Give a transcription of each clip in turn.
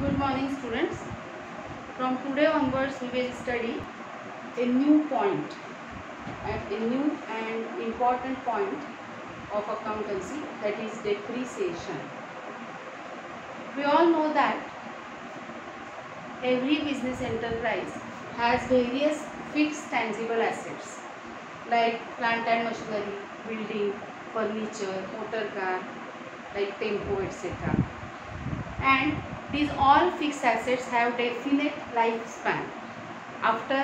Good morning, students. From today onwards, we will study a new point, a new and important point of accountancy, that is depreciation. We all know that every business enterprise has various fixed tangible assets like plant and machinery, building, furniture, motor car, like tempo, etc. And these all fixed assets have definite lifespan. After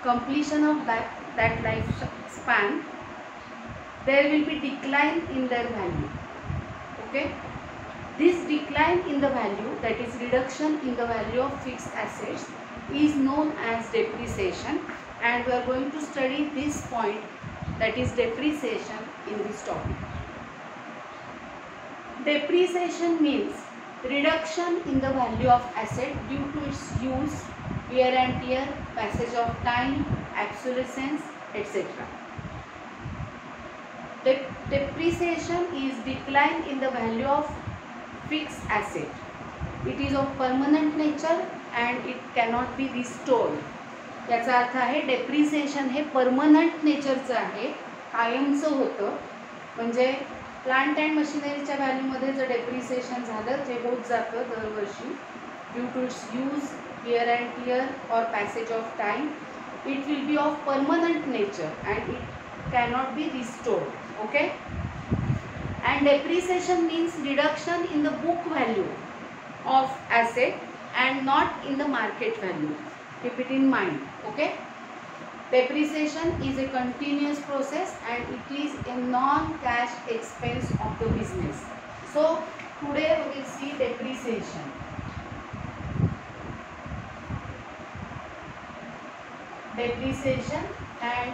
completion of that lifespan, there will be decline in their value. Okay, this decline in the value, that is reduction in the value of fixed assets, is known as depreciation, and we are going to study this point, that is depreciation, in this topic. Depreciation means reduction in the value of asset due to its use, wear and tear, passage of time, obsolescence, etc. Depreciation is decline in the value of fixed asset. It is of permanent nature and it cannot be restored. याचा अर्थ आहे depreciation हे permanent नेचरचं आहे, कायमचं होतं. म्हणजे plant and मशिनरीच्या व्हॅल्यूमध्ये जर depreciation झालं जे होत जातं दरवर्षी due to its use, wear and tear or passage of time, it will be of permanent nature and it cannot be restored. Okay, and depreciation means reduction in the book value of asset and not in the market value. Keep it in mind. Okay, depreciation is a continuous process and it is a non-cash expense of the business. So today we will see depreciation. Depreciation and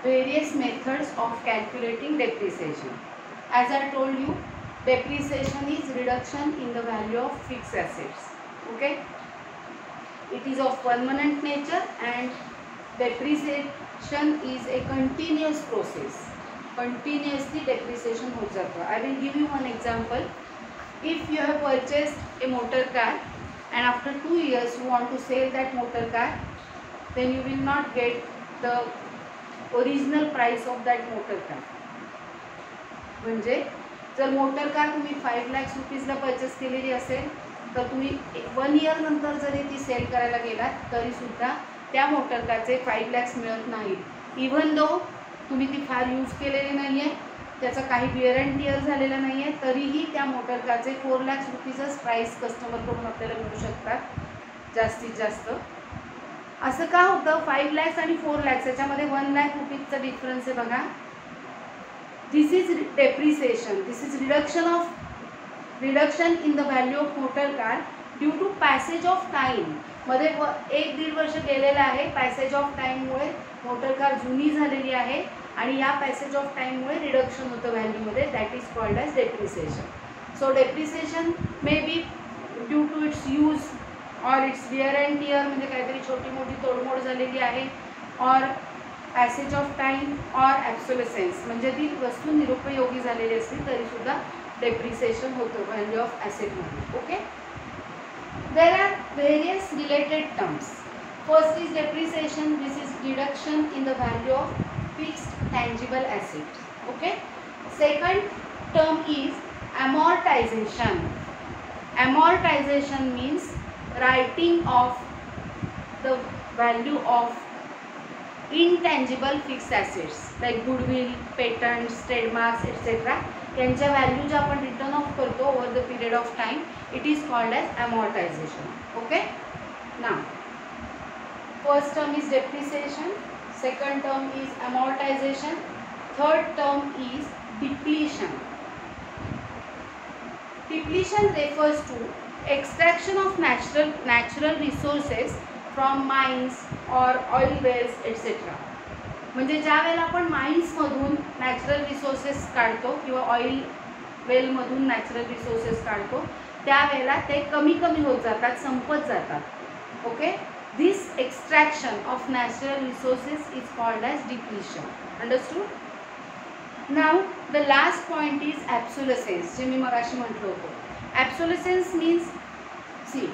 various methods of calculating depreciation. As I told you, depreciation is reduction in the value of fixed assets. Okay, it is of permanent nature and depreciation is a continuous process. Continuously depreciation हो जाता है. I will give you one example. If you have purchased a motor car and after 2 years you want to sell that motor car, then you will not get the original price of that motor car. म्हणजे जर motor car तुम्ही 5 lakh रुपीजला purchase केलेली असेल तर तुम्ही 1 year नंतर जरी ती cell करायला गेलात तरी सुद्धा त्या मोटर कारचे 5 लाख मिळत नाहीत. इवन दो तुम्ही ती फार यूज केलेली नाही आहे, त्याचा काही विअर अँड टियर झालेला नाही आहे, तरीही त्या मोटर कारचे 4 लाख रुपीजच प्राईस कस्टमरकडून आपल्याला मिळू शकतात जास्तीत जास्त. असं का होतं? 5 लाख आणि 4 लाख याच्यामध्ये 1 लाख रुपीजचा डिफरन्स आहे बघा. This is depreciation. This is reduction in the value of motor car due to passage of time. मध्ये 1-1.5 वर्ष गेलेलं आहे. पॅसेज ऑफ टाईममुळे मोटर कार जुनी झालेली आहे आणि या पॅसेज ऑफ टाईममुळे रिडक्शन होतं व्हॅल्यूमध्ये. That is called as depreciation. So depreciation may be due to its use or its wear and tear, म्हणजे काहीतरी छोटी मोठी तोडमोड झालेली आहे, और पॅसेज ऑफ टाइम और ॲब्सोलेसेन्स, म्हणजे ती वस्तू निरुपयोगी झालेली असते तरीसुद्धा डेप्रिसिएशन होतं व्हॅल्यू ऑफ ॲसेटमध्ये. Okay, there are various related terms. First is depreciation. This is reduction in the value of fixed tangible asset. Okay, second term is amortization. Amortization means writing off the value of intangible fixed assets like goodwill, patents, trademarks, etc. यांच्या value ज्या आपण written off करतो over the period of time, it is called as amortization. Okay, now first term is depreciation, second term is amortization, third term is depletion. Depletion refers to extraction of natural resources from mines or oil wells etc. म्हणजे ज्या वेळेला आपण माइन्समधून natural resources काढतो किंवा oil वेलमधून natural resources काढतो त्यावेळेला ते कमी कमी होत जातात, संपत जातात. Okay, this extraction of natural resources is called as depletion. Understood? Now the last point is obsolescence, जे मी मगाशी म्हटलं होतं. Obsolescence means see,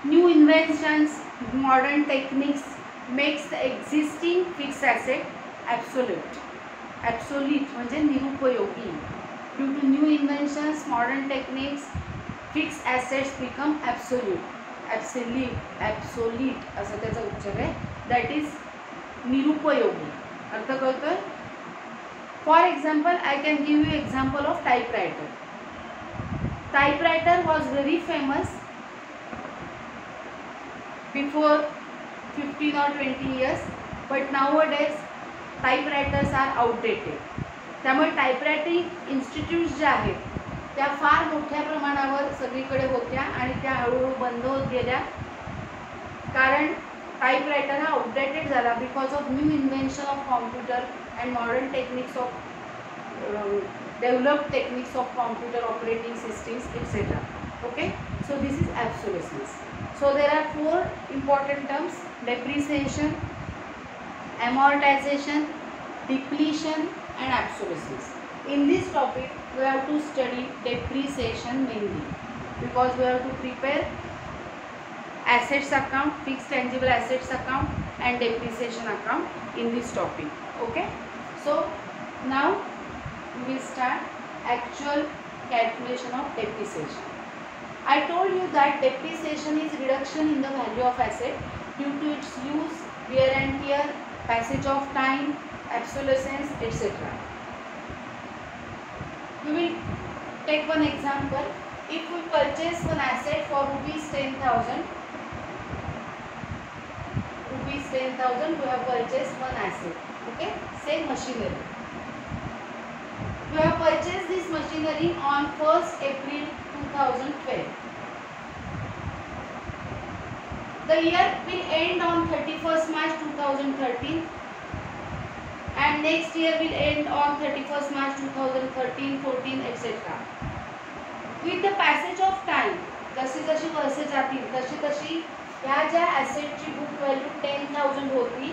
new inventions, modern techniques makes the existing fixed asset obsolete म्हणजे निरुपयोगी. Due to new inventions, modern techniques, fixed assets become obsolete असं त्याचा उच्चार आहे. That is निरुपयोगी. अर्थ कळतोय? For example, I can give you example of typewriter. Typewriter was very famous before 15 or 20 years, but nowadays typewriters are outdated. त्यामुळे टाइपरायटिंग institutes ज्या आहेत त्या फार मोठ्या प्रमाणावर सगळीकडे होत्या आणि त्या हळूहळू बंद होत गेल्या, कारण टाइपरायटर हा आउटडेटेड झाला because of new invention of computer and modern techniques of developed techniques of computer operating systems etcetera. Okay, so this is obsolescence. So there are 4 important terms: depreciation, amortization, depletion and obsolescence. In this topic we have to study depreciation mainly because we have to prepare assets account, fixed tangible assets account and depreciation account in this topic. Okay, so now we will start actual calculation of depreciation. I told you that depreciation is reduction in the value of asset due to its use, wear and tear, passage of time, obsolescence, etc. We will take one example. If we purchase one asset for rupees 10,000, we have purchased one asset. Okay, say machinery. We have purchased this machinery on 1st April 2012. The year will end on 31st March 2013 and next year will end on 31st March 2013, 14, etc. With the passage of time, जशी जशी वर्षे जातील तशी तशी ह्या ज्या ॲसेटची book value 10,000 होती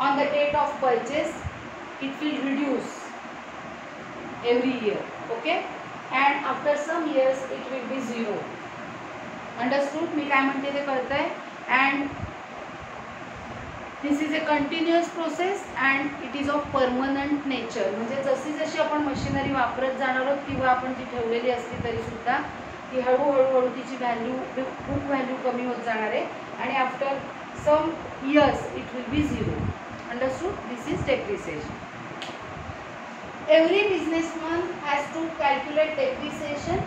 on the date of purchase, it will reduce every year. Okay, and after some years it will be 0. Understood? मी काय म्हणते ते कळतंय? And this is a continuous process and it is of permanent nature. म्हणजे जशी जशी आपण machinery वापरत जाणार आहोत किंवा आपण ती ठेवलेली असली तरी सुद्धा ती हळूहळू तिची व्हॅल्यू, बुक व्हॅल्यू कमी होत जाणार आहे आणि after some years it will be 0. Understood? This is depreciation. Every businessman has to calculate depreciation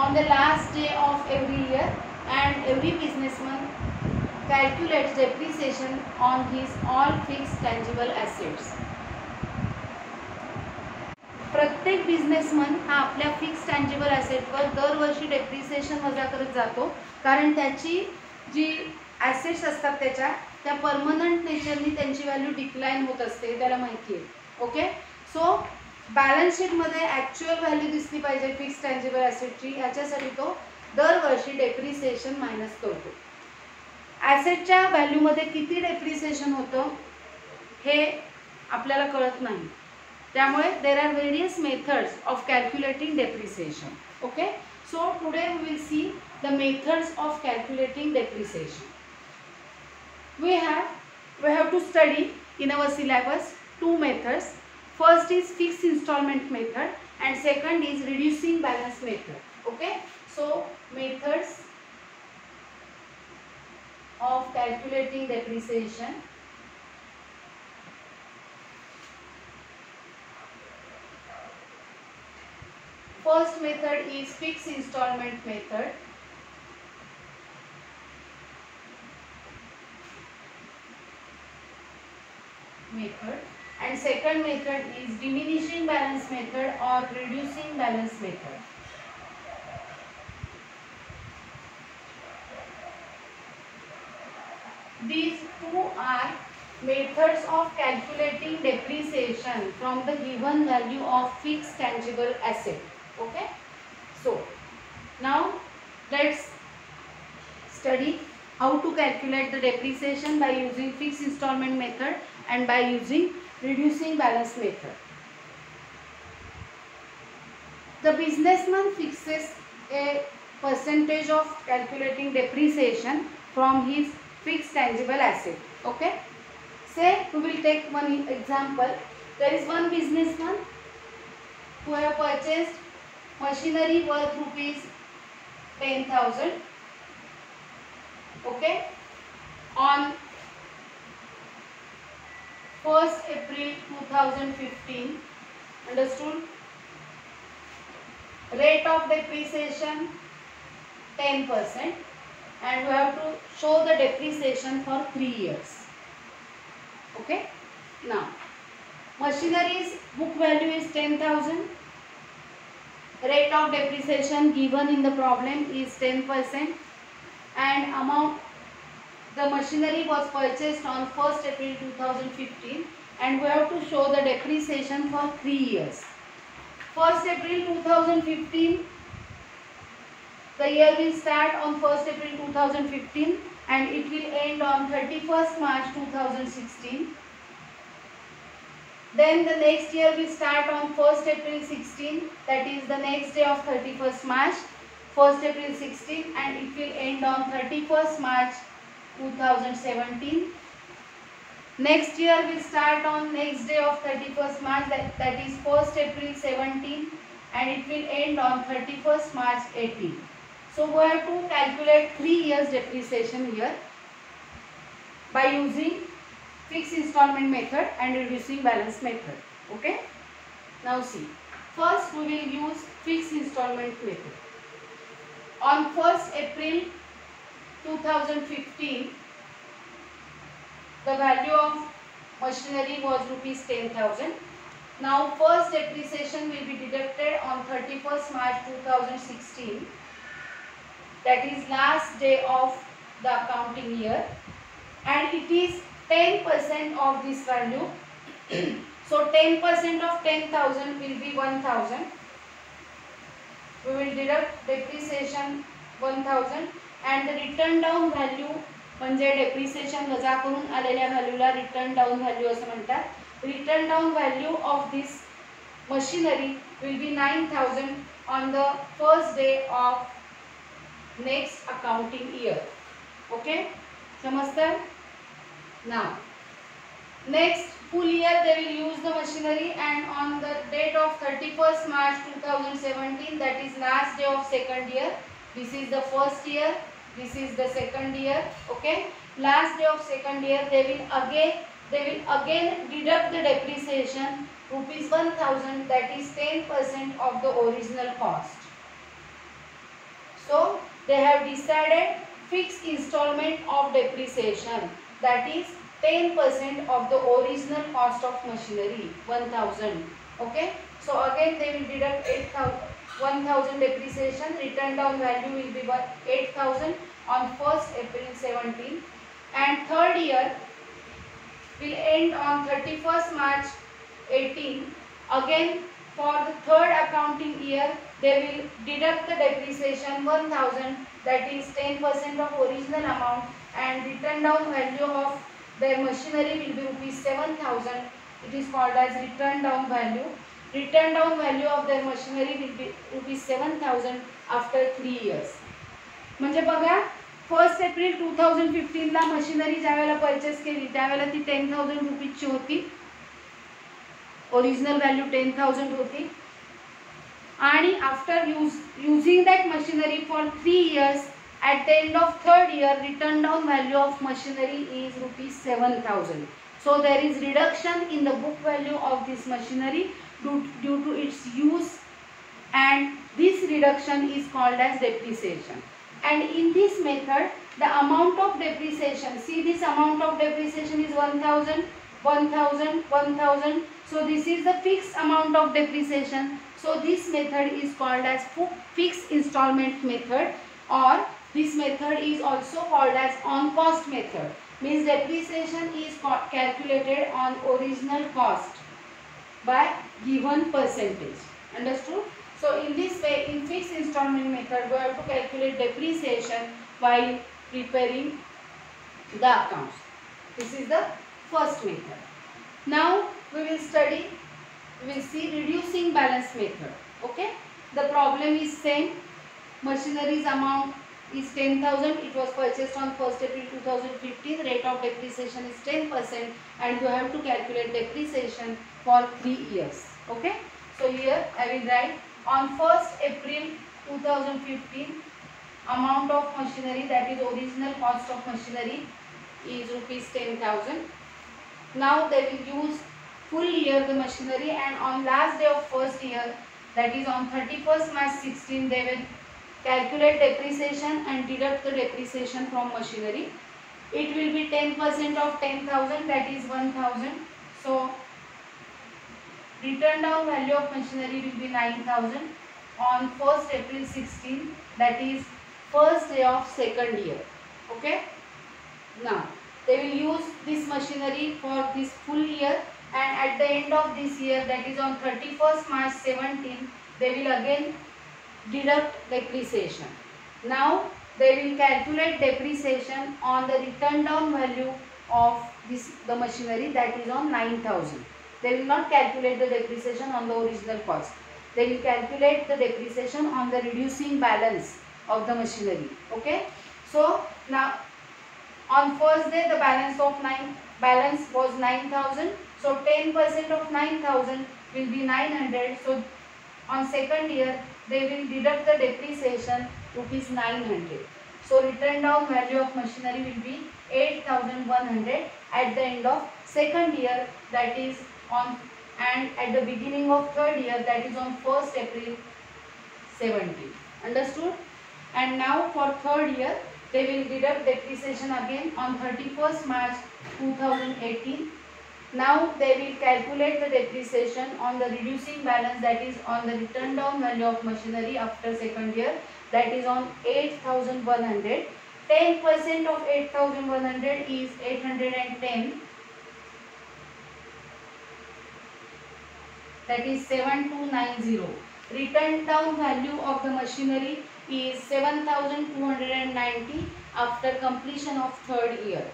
on the last day of every year, and every businessman calculates depreciation on his all fixed tangible assets. प्रत्येक businessman हा आपल्या fix tangible ॲसेटवर दरवर्षी depreciation वजा करत जातो, कारण त्याची जी assets असतात त्या परमनंट नेचरनी त्यांची व्हॅल्यू डिक्लाइन होत असते, त्याला माहिती आहे. ओके, सो बॅलन्स शीटमध्ये ॲक्च्युअल व्हॅल्यू दिसली पाहिजे फिक्स टँजिबल ॲसेटची, याच्यासाठी तो दरवर्षी डेप्रिसिएशन मायनस करतो. ॲसेटच्या व्हॅल्यूमध्ये किती डेप्रिसिएशन होतं हे आपल्याला कळत नाही, त्यामुळे there are various methods of calculating depreciation. Okay, so today we will see the methods of calculating depreciation. We have to study in our syllabus 2 methods. First is fixed installment method and second is reducing balance method. Okay, so methods of calculating depreciation. First method is fixed installment method. And second method is diminishing balance method or reducing balance method. These two are methods of calculating depreciation from the given value of fixed tangible asset. Okay, so now let's study how to calculate the depreciation by using fixed installment method and by using reducing balance method. The businessman fixes a percentage of calculating depreciation from his fixed tangible asset. Okay. Say we will take one example. There is one businessman who have purchased machinery worth rupees 10,000. Okay. On 1st April 2015. Understood? Rate of depreciation 10%, and we have to show the depreciation for 3 years. Okay. Now, machinery's book value is 10,000. Rate of depreciation given in the problem is 10%, and amount, the machinery was purchased on 1st April 2015, and we have to show the depreciation for 3 years. 1st April 2015, the year will start on 1st April 2015 and it will end on 31st March 2016. Then the next year will start on 1st April 16, that is the next day of 31st March, 1st April 16, and it will end on 31st March 2017. Next year will start on next day of 31st March, that is 1st April 17, and it will end on 31st March 18. So we have to calculate 3 years depreciation here by using fixed installment method and reducing balance method. Okay. Now see, first we will use fixed installment method. On 1st April 2015, the value of machinery was rupees 10,000. Now first depreciation will be deducted on 31st March 2016. That is last day of the accounting year, and it is 10% of this value. So 10% of 10,000 will be 1,000. We will deduct depreciation 1,000, and the written down value म्हणजे depreciation वजा करून आलेल्या व्हॅल्यूला written down value असं म्हणतात. Written down value of this machinery will be 9,000 on the first day of next accounting year. Okay, समजतं? Now next full year they will use the machinery, and on the date of 31st March 2017, that is last day of second year, this is the first year, this is the second year. Okay, last day of second year they will again deduct the depreciation rupees 1,000, that is 10% of the original cost. So they have decided fixed installment of depreciation, that is 10% of the original cost of machinery, 1,000. Okay, so again they will deduct 1,000 depreciation. Return down value will be 8,000 on 1st April 17, and third year will end on 31st March 18. Again for the third accounting year they will deduct the depreciation 1,000, that is 10% of original amount, and return down value of their machinery will be rupees 7,000. It is called as return down value. Return down value of their machinery will be rupees 7,000 after 3 years. म्हणजे बघा, 1st April 2015 ला machinery ज्यावेळेला purchase केली त्यावेळेला ती 10,000 रुपीजची होती. Original value 10,000 होती, आणि after using that machinery for 3 years, at the end of third year return down value of machinery is rupees 7,000. So there is reduction in the book value of this machinery due to its use, and this reduction is called as depreciation. And in this method the amount of depreciation, see this amount of depreciation is 1,000, 1,000, 1,000. So this is the fixed amount of depreciation. So this method is called as fixed installment method, or this method is also called as on cost method. Means depreciation is calculated on original cost by given percentage. Understood? So in this way, in fixed installment method we have to calculate depreciation while preparing the accounts. This is the first method. Now we will see reducing balance method. Okay, The problem is same. Machinery's amount is 10,000. It was purchased on 1st April 2015. Rate of depreciation is 10%, and you have to calculate depreciation for 3 years. Okay. So here I will write on 1st April 2015, amount of machinery, that is original cost of machinery, is rupees 10,000. Now they will use full year the machinery, and on last day of first year, that is on 31st March 16, they will calculate depreciation and deduct the depreciation from machinery. It will be 10% of 10,000, that is 1,000. So return down value of machinery will be 9,000 on 1st April 16, that is first day of second year. Okay. Now they will use this machinery for this full year, and at the end of this year, that is on 31st March 17, they will again deduct depreciation. Now they will calculate depreciation on the return down value of the machinery, that is on 9,000. They will not calculate the depreciation on the original cost. They will calculate the depreciation on the reducing balance of the machinery. Okay. So now on first day the balance was 9,000. So 10% of 9,000 will be 900. So on second year they will deduct the depreciation rupees 900. So return down value of machinery will be 8,100 at the end of second year, that is on, and at the beginning of third year, that is on 1st April 17. Understood? And now for third year they will deduct depreciation again on 31st March 2018. Now they will calculate the depreciation on the reducing balance, that is on the return down value of machinery after second year, that is on 8,100. 10% of 8,100 is 810, that is 7290. Return down value of the machinery is 7,290 after completion of third year.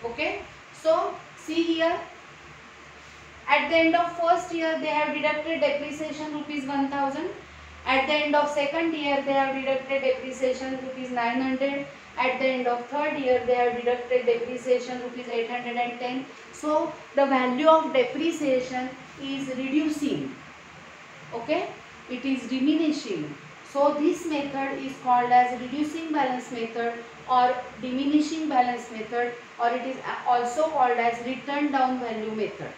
Okay. So see here, at the end of first year they have deducted depreciation rupees 1,000. At the end of second year they have deducted depreciation rupees 900. At the end of third year they have deducted depreciation rupees 810. So the value of depreciation is reducing. Okay. It is diminishing. So this method is called as reducing balance method or diminishing balance method, or it is also called as return down value method.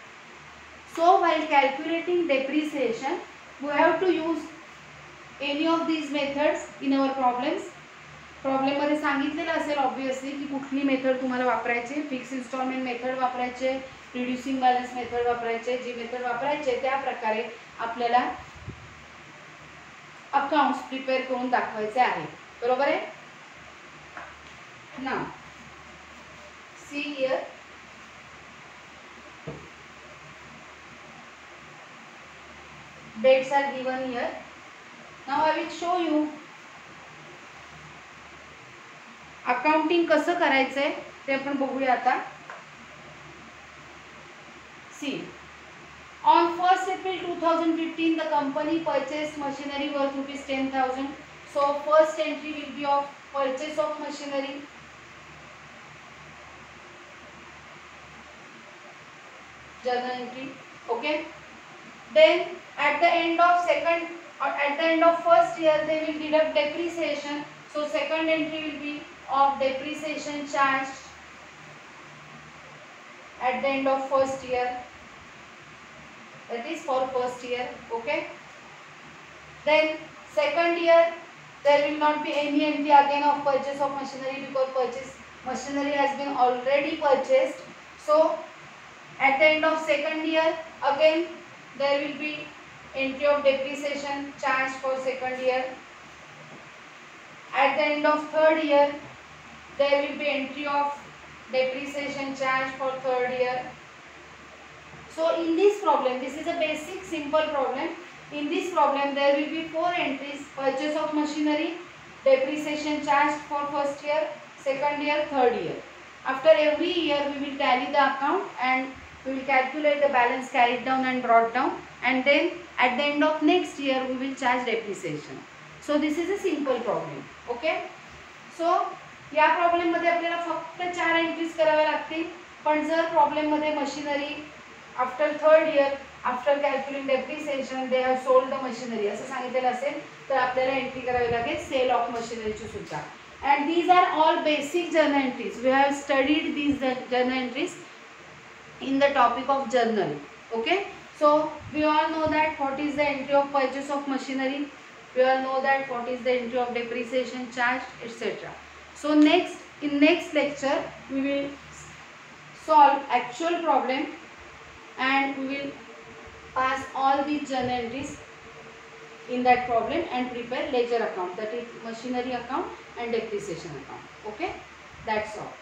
So while calculating depreciation, we have to use any of these methods in our problems. Problem मध्ये सांगितलेलं असेल obviously की कुठली method तुम्हाला वापरायची, fix instalment method वापरायचे, reducing balance method वापरायचे. जी method वापरायचे त्या प्रकारे आपल्याला अकाउंट्स प्रिपेअर करून दाखवायचे आहे. बरोबर आहे. Now see here, dates are given here. Now I will show you accounting कसं करायचंय ते आपण बघूया आता. सी, on 1st April 2015 the company purchased machinery worth rupees 10,000. So first entry will be of purchase of machinery. Journal entry. Okay. Then at the end of first year they will deduct depreciation. So second entry will be of depreciation charged at the end of first year. That is for first year. Okay. Then second year there will not be any entry again of purchase of machinery because machinery has been already purchased. So at the end of second year again there will be entry of depreciation charged for second year. At the end of third year there will be entry of depreciation charge for third year. So in this problem, this is a basic simple problem. In this problem there will be 4 entries: purchase of machinery, depreciation charge for first year, second year, third year. After every year we will tally the account and we will calculate the balance carried down and brought down, and then at the end of next year we will charge depreciation. So this is a simple problem. Okay. So या problem मध्ये आपल्याला फक्त 4 entries कराव्या लागतील. पण जर problem मध्ये machinery after 3rd year after calculating depreciation they have sold the machinery असं सांगितलेलं असेल तर आपल्याला एंट्री करावी लागेल सेल ऑफ मशिनरीची सुद्धा. And these are all basic journal entries. We have studied these journal entries in the topic of journal. Okay. So we all know that what is the entry of purchase of machinery. We all know that what is the entry of depreciation charge, etc. So in next lecture we will solve actual problem and we will pass all these journal entries in that problem and prepare ledger account, that is machinery account and depreciation account. Okay, that's all.